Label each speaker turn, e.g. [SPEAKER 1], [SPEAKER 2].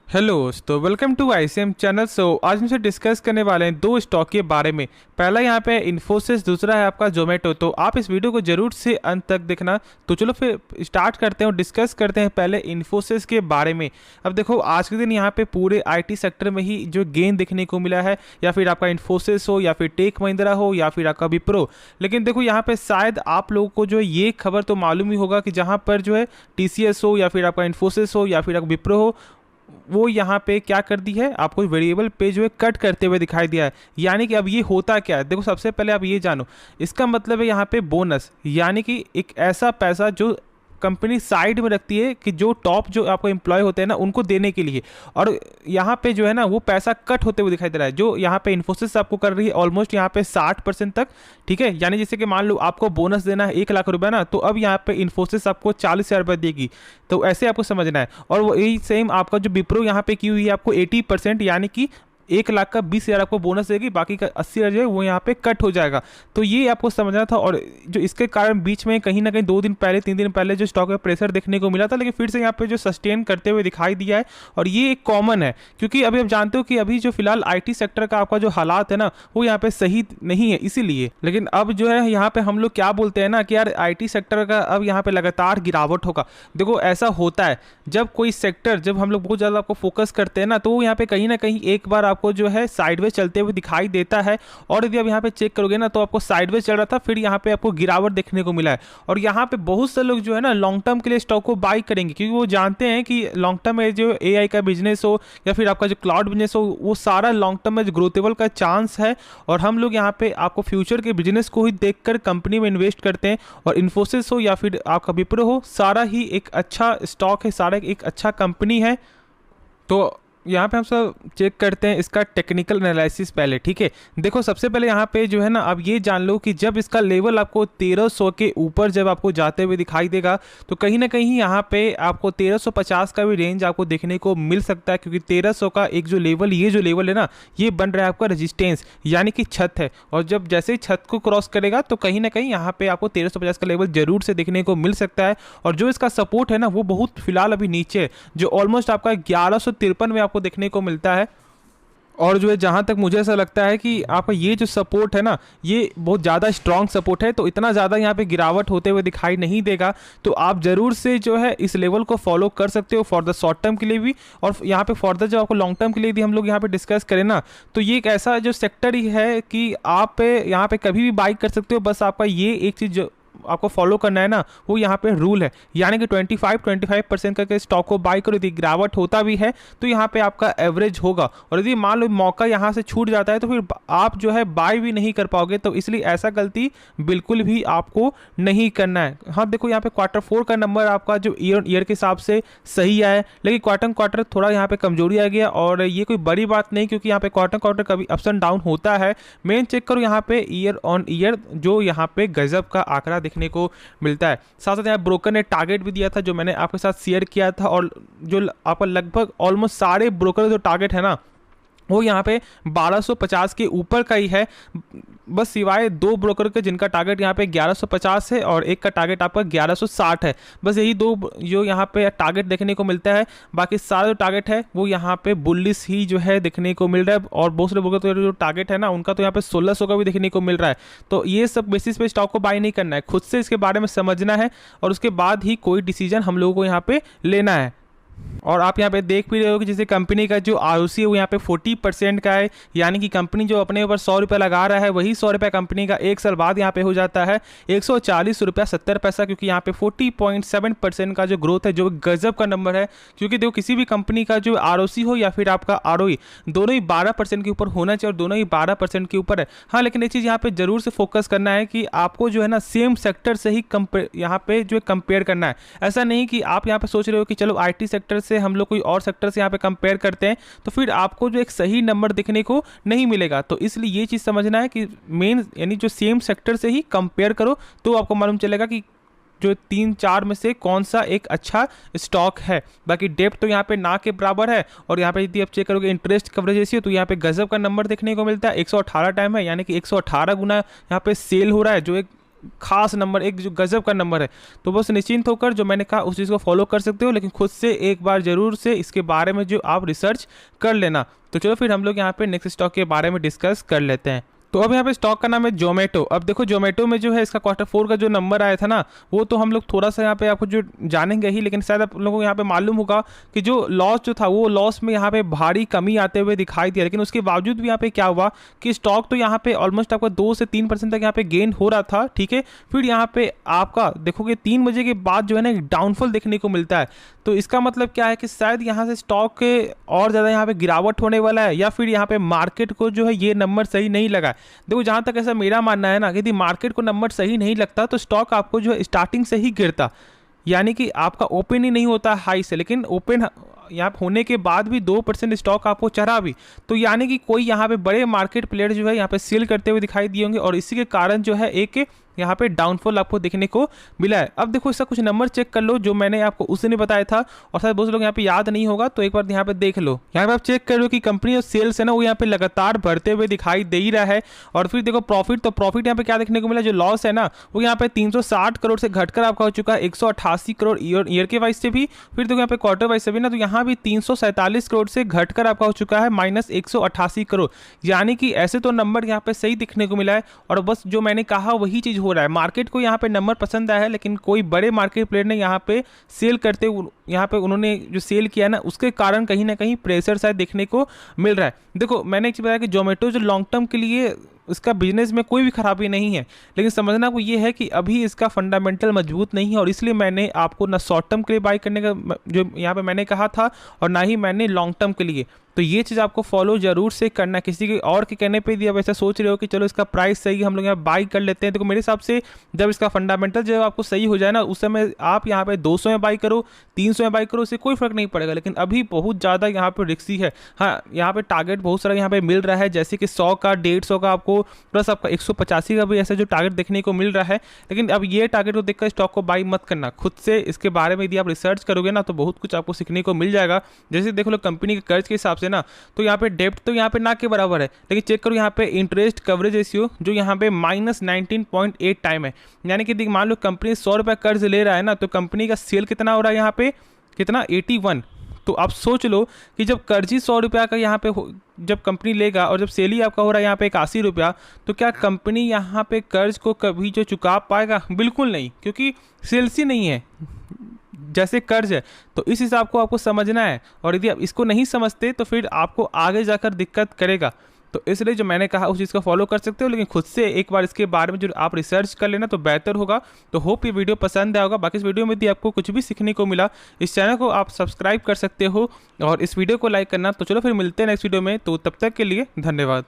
[SPEAKER 1] Hello दोस्तों, welcome to ICM channel. आज हमसे डिस्कस करने वाले हैं दो स्टॉक के बारे में। पहला यहाँ पे इन्फोसिस, दूसरा है आपका जोमेटो। तो आप इस वीडियो को जरूर से अंत तक देखना। तो चलो फिर स्टार्ट करते हैं और डिस्कस करते हैं पहले इन्फोसिस के बारे में। अब देखो, आज के दिन यहाँ पे पूरे आईटी सेक्टर में ही जो गेन देखने को मिला है, या फिर आपका इन्फोसिस हो, या फिर टेक महिंद्रा हो, या फिर आपका विप्रो। लेकिन देखो यहाँ पे शायद आप लोगों को जो है ये खबर तो मालूम ही होगा कि जहाँ पर जो है टीसीएस हो, या फिर आपका इन्फोसिस हो, या फिर आपका विप्रो हो, वो यहाँ पे क्या कर दी है, आपको वेरिएबल पे जो है कट करते हुए दिखाई दिया है। यानी कि अब ये होता क्या है, देखो सबसे पहले आप ये जानो, इसका मतलब है यहाँ पे बोनस, यानी कि एक ऐसा पैसा जो कंपनी साइड में रखती है कि जो टॉप जो आपको एम्प्लॉय होते हैं ना, उनको देने के लिए। और यहाँ पे जो है ना, वो पैसा कट होते हुए दिखाई दे रहा है, जो यहाँ पे इन्फोसिस आपको कर रही है ऑलमोस्ट यहाँ पे 60% तक। ठीक है, यानी जैसे कि मान लो आपको बोनस देना है 1 लाख रुपए ना, तो अब यहाँ पे इन्फोसिस आपको 40,000 रुपये देगी। तो ऐसे आपको समझना है। और वो यही सेम आपका जो विप्रो यहाँ पे की हुई है आपको 80%, यानी कि 1 लाख का 20,000 आपको बोनस देगी, बाकी का 80,000 जो है वो यहाँ पे कट हो जाएगा। तो ये आपको समझना था। और जो इसके कारण बीच में कहीं ना कहीं 2 दिन पहले 3 दिन पहले जो स्टॉक में प्रेशर देखने को मिला था, लेकिन फिर से यहाँ पे जो सस्टेन करते हुए दिखाई दिया है। और ये एक कॉमन है, क्योंकि अभी आप जानते हो कि अभी जो फिलहाल आईटी सेक्टर का आपका जो हालात है ना, वो यहाँ पे सही नहीं है, इसीलिए। लेकिन अब जो है यहाँ पे हम लोग क्या बोलते हैं ना कि यार आईटी सेक्टर का अब यहाँ पे लगातार गिरावट होगा। देखो ऐसा होता है, जब कोई सेक्टर, जब हम लोग बहुत ज़्यादा आपको फोकस करते हैं ना, तो वो यहाँ पे कहीं ना कहीं एक बार आपको जो है साइडवेज चलते हुए दिखाई देता है। और यदि आप यहाँ पे चेक करोगे ना, तो आपको साइडवेज चल रहा था, फिर यहाँ पे आपको गिरावट देखने को मिला है। और यहाँ पे बहुत से लोग जो है ना लॉन्ग टर्म के लिए स्टॉक को बाई करेंगे, क्योंकि वो जानते हैं कि लॉन्ग टर्म में जो एआई का बिजनेस हो, या फिर आपका जो क्लाउड बिजनेस हो, वो सारा लॉन्ग टर्म में ग्रोथेबल का चांस है। और हम लोग यहाँ पे आपको फ्यूचर के बिजनेस को ही देखकर कंपनी में इन्वेस्ट करते हैं। और इन्फोसिस हो या फिर आपका विप्रो हो, सारा ही एक अच्छा स्टॉक है, सारा एक अच्छा कंपनी है। तो यहाँ पे हम सब चेक करते हैं इसका टेक्निकल एनालिसिस पहले। ठीक है, देखो सबसे पहले यहाँ पे जो है ना, अब ये जान लो कि जब इसका लेवल आपको 1300 के ऊपर जब आपको जाते हुए दिखाई देगा, तो कहीं ना कहीं यहाँ पे आपको 1350 का भी रेंज आपको देखने को मिल सकता है। क्योंकि 1300 का एक जो लेवल, ये जो लेवल है ना, ये बन रहा है आपका रेजिस्टेंस, यानी कि छत है। और जब जैसे ही छत को क्रॉस करेगा, तो कहीं ना कहीं यहाँ पे आपको 1350 का लेवल जरूर से देखने को मिल सकता है। और जो इसका सपोर्ट है ना, वो बहुत फिलहाल अभी नीचे है, जो ऑलमोस्ट आपका 1153 में आपको देखने को मिलता है। और जो है, जहाँ तक मुझे ऐसा लगता है कि आपका ये जो सपोर्ट है ना, ये बहुत ज़्यादा स्ट्रॉन्ग सपोर्ट है, तो इतना ज़्यादा यहाँ पे गिरावट होते हुए दिखाई नहीं देगा। तो आप ज़रूर से जो है इस लेवल को फॉलो कर सकते हो फॉर द शॉर्ट टर्म के लिए भी। और यहाँ पे फॉर द जो आपको लॉन्ग टर्म के लिए भी हम लोग यहाँ पे डिस्कस करें ना, तो ये एक ऐसा जो सेक्टर ही है कि आप यहाँ पे कभी भी बाई कर सकते हो। बस आपका ये एक चीज़ आपको फॉलो करना है ना, वो यहाँ पे रूल है, यानी कि 25% करके स्टॉक को बाई करो। यदि गिरावट होता भी है तो यहाँ पे आपका एवरेज होगा। और यदि मान लो मौका यहाँ से छूट जाता है, तो फिर आप जो है बाई भी नहीं कर पाओगे। तो इसलिए ऐसा गलती बिल्कुल भी आपको नहीं करना है। हाँ देखो, यहाँ पे Q4 का नंबर आपका जो ईयर के हिसाब से सही आया है, लेकिन क्वार्टर थोड़ा यहाँ पे कमजोरी आ गया। और ये कोई बड़ी बात नहीं, क्योंकि यहाँ पे क्वार्टर कभी अप्स एंड डाउन होता है। मेन चेक करो यहाँ पे ईयर ऑन ईयर, जो यहाँ पे गजब का आंकड़ा देखने को मिलता है। साथ साथ यहाँ ब्रोकर ने टारगेट भी दिया था, जो मैंने आपके साथ शेयर किया था। और जो आपका लगभग ऑलमोस्ट सारे ब्रोकर जो टारगेट है ना, वो यहाँ पे 1250 के ऊपर का ही है, बस सिवाय 2 ब्रोकर के जिनका टारगेट यहाँ पे 1150 है, और एक का टारगेट आपका 1160 है। बस यही 2 जो यहाँ पे टारगेट देखने को मिलता है। बाकी सारा जो टारगेट है वो यहाँ पे बुलिश ही जो है देखने को मिल रहा है। और बहुत सारे ब्रोकर तो जो टारगेट है ना, उनका तो यहाँ पे 1600 का भी देखने को मिल रहा है। तो ये सब बेसिस पे स्टॉक को बाई नहीं करना है, खुद से इसके बारे में समझना है, और उसके बाद ही कोई डिसीजन हम लोगों को यहाँ पे लेना है। और आप यहाँ पे देख भी रहे हो कि जैसे कंपनी का जो आरओसी है वो यहाँ पे 40% का है, यानी कि कंपनी जो अपने ऊपर 100 रुपये लगा रहा है, वही 100 रुपये कंपनी का 1 साल बाद यहाँ पे हो जाता है 140 रुपया 70 पैसा। क्योंकि यहाँ पे 40.7% का जो ग्रोथ है, जो गजब का नंबर है। क्योंकि देखो, किसी भी कंपनी का जो आरओसी हो या फिर आपका आरओई, दोनों ही 12% के ऊपर होना चाहिए, और दोनों ही 12% के ऊपर है। हाँ, लेकिन एक चीज़ यहाँ पे जरूर से फोकस करना है कि आपको जो है ना सेम सेक्टर से ही यहाँ पे जो कंपेयर करना है। ऐसा नहीं कि आप यहाँ पे सोच रहे हो कि चलो आईटी सेक्टर से हम लोग कोई और सेक्टर से यहाँ पे कंपेयर करते हैं, तो फिर आपको जो एक सही नंबर देखने को नहीं मिलेगा। तो इसलिए ये चीज़ समझना है कि मेन यानी जो सेम सेक्टर से ही कंपेयर करो, तो आपको मालूम चलेगा कि जो 3-4 में से कौन सा एक अच्छा स्टॉक है। बाकी डेप्थ तो यहाँ पे ना के बराबर है। और यहाँ पे यदि आप चेक करोगे इंटरेस्ट कवरेज रेशियो, तो यहाँ पे गजब का नंबर देखने को मिलता है। 118 टाइम है, यानी कि 118 गुना यहाँ पे सेल हो रहा है, जो एक खास नंबर, एक जो गजब का नंबर है। तो बस निश्चिंत होकर जो मैंने कहा उस चीज़ को फॉलो कर सकते हो, लेकिन खुद से एक बार जरूर से इसके बारे में जो आप रिसर्च कर लेना। तो चलो फिर हम लोग यहाँ पे नेक्स्ट स्टॉक के बारे में डिस्कस कर लेते हैं। तो अब यहाँ पे स्टॉक का नाम है जोमेटो। अब देखो जोमेटो में जो है इसका Q4 का जो नंबर आया था ना, वो तो हम लोग थोड़ा सा यहाँ पे आपको जो जानेंगे ही, लेकिन शायद आप लोगों को यहाँ पे मालूम होगा कि जो लॉस जो था वो लॉस में यहाँ पे भारी कमी आते हुए दिखाई दिया। लेकिन उसके बावजूद भी यहाँ पे क्या हुआ कि स्टॉक तो यहाँ पे ऑलमोस्ट आपका 2 से 3% तक यहाँ पे गेन हो रहा था, ठीक है। फिर यहाँ पे आपका देखोगे 3 बजे के बाद जो है ना एक डाउनफॉल देखने को मिलता है। तो इसका मतलब क्या है कि शायद यहाँ से स्टॉक के और ज़्यादा यहाँ पे गिरावट होने वाला है, या फिर यहाँ पे मार्केट को जो है ये नंबर सही नहीं लगा। देखो जहाँ तक ऐसा मेरा मानना है ना कि यदि मार्केट को नंबर सही नहीं लगता तो स्टॉक आपको जो है स्टार्टिंग से ही गिरता, यानी कि आपका ओपन ही नहीं होता हाई से, लेकिन ओपन यहाँ होने के बाद भी 2% स्टॉक आपको चढ़ा भी। तो यानी कि कोई यहाँ पे बड़े मार्केट प्लेयर जो है यहाँ पे सेल करते हुए दिखाई दिए होंगे, और इसी के कारण जो है एक यहाँ पे डाउनफॉल आपको देखने को मिला है। अब देखो इसका कुछ नंबर चेक कर लो जो मैंने आपको उस दिन बताया था, और शायद बहुत लोग यहाँ पे याद नहीं होगा, तो एक बार यहाँ पे देख लो। यहाँ पे आप चेक कर लो कि कंपनी जो सेल्स है ना वो यहाँ पे लगातार बढ़ते हुए दिखाई दे ही रहा है। और फिर देखो प्रॉफिट, तो प्रॉफिट यहाँ पे क्या देखने को मिला, जो लॉस है ना वो यहाँ पे 360 करोड़ से घटकर आपका हो चुका है 188 करोड़ ईयर के वाइज से भी। फिर देखो यहाँ पे क्वार्टर वाइज से भी ना, तो यहाँ भी 347 करोड़ से घटकर आपका हो चुका है -188 करोड़। यानी कि ऐसे तो नंबर यहाँ पे सही दिखने को मिला है, और बस जो मैंने कहा वही चीज़ हो रहा है। मार्केट को यहाँ पे नंबर पसंद आया है, लेकिन कोई बड़े मार्केट प्लेयर ने यहाँ पे सेल करते, यहाँ पे उन्होंने जो सेल किया ना उसके कारण कहीं ना कहीं प्रेशर शायद देखने को मिल रहा है। देखो मैंने एक चीज़ बताया कि जोमेटो जो लॉन्ग टर्म के लिए इसका बिजनेस में कोई भी खराबी नहीं है, लेकिन समझना को ये है कि अभी इसका फंडामेंटल मजबूत नहीं है, और इसलिए मैंने आपको ना शॉर्ट टर्म के लिए बाई करने का जो यहाँ पे मैंने कहा था, और ना ही मैंने लॉन्ग टर्म के लिए। तो ये चीज़ आपको फॉलो जरूर से करना। किसी के और के कहने पे भी अब ऐसा सोच रहे हो कि चलो इसका प्राइस सही हम लोग यहाँ बाई कर लेते हैं, तो मेरे हिसाब से जब इसका फंडामेंटल जब आपको सही हो जाए ना उस समय आप यहाँ पे 200 में बाई करो, 300 में बाई करो, उससे कोई फर्क नहीं पड़ेगा। लेकिन अभी बहुत ज़्यादा यहाँ पे रिस्की है। हाँ, यहाँ पे टारगेट बहुत सारा यहाँ पे मिल रहा है, जैसे कि 100 का, 150 का आपको, प्लस आपका 185 का भी ऐसा जो टारगेट देखने को मिल रहा है। लेकिन अब ये टारगेट को देखकर स्टॉक को बाई मत करना। खुद से इसके बारे में यदि आप रिसर्च करोगे ना तो बहुत कुछ आपको सीखने को मिल जाएगा। जैसे देख लो कंपनी के कर्ज के हिसाब से ना, तो यहाँ पे डेप्ट तो यहाँ पे ना के बराबर है, लेकिन चेक करो यहाँ पे इंटरेस्ट कवरेज रेशियो जो यहाँ पे -19.8 टाइम है। यानी कि मान लो कंपनी 100 रुपये कर्ज ले रहा है ना, तो कंपनी का सेल कितना हो रहा है यहाँ पे, कितना 81। तो आप सोच लो कि जब कर्ज ही 100 रुपया का यहाँ पे जब कंपनी लेगा, और जब सेल ही आपका हो रहा है यहाँ पे 81 रुपया, तो क्या कंपनी यहाँ पे कर्ज को कभी जो चुका पाएगा? बिल्कुल नहीं, क्योंकि सेल्स ही नहीं है जैसे कर्ज है। तो इस हिसाब को आपको समझना है, और यदि आप इसको नहीं समझते तो फिर आपको आगे जाकर दिक्कत करेगा। तो इसलिए जो मैंने कहा उस चीज़ को फॉलो कर सकते हो, लेकिन खुद से एक बार इसके बारे में जो आप रिसर्च कर लेना तो बेहतर होगा। तो होप ये वीडियो पसंद आया होगा। बाकी इस वीडियो में यदि आपको कुछ भी सीखने को मिला, इस चैनल को आप सब्सक्राइब कर सकते हो और इस वीडियो को लाइक करना। तो चलो फिर मिलते हैं नेक्स्ट वीडियो में, तो तब तक के लिए धन्यवाद।